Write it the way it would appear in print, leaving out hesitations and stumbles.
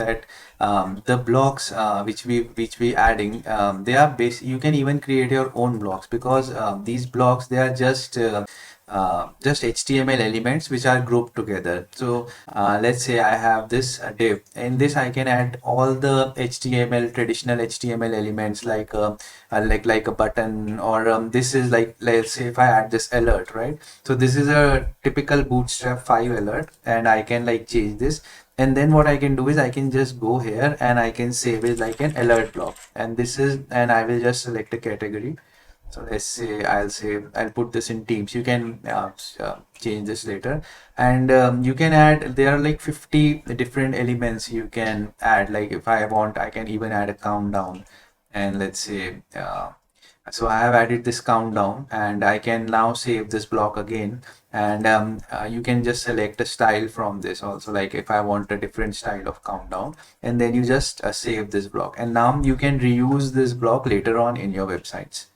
that the blocks which we adding, they are base. You can even create your own blocks, because these blocks, they are just HTML elements which are grouped together. So let's say I have this div. In this I can add all the HTML, traditional HTML elements, like a button, or this is like, let's say if I add this alert, right? So this is a typical Bootstrap 5 alert, and I can like change this. And then what I can do is I can just go here and I can save it like an alert block. And this is, and I will just select a category. So let's say I'll put this in Teams. You can change this later, and you can add. There are like 50 different elements you can add. Like if I want, I can even add a countdown. And let's say, so I have added this countdown, and I can now save this block again. And you can just select a style from this also. Like if I want a different style of countdown, and then you just save this block, and now you can reuse this block later on in your websites.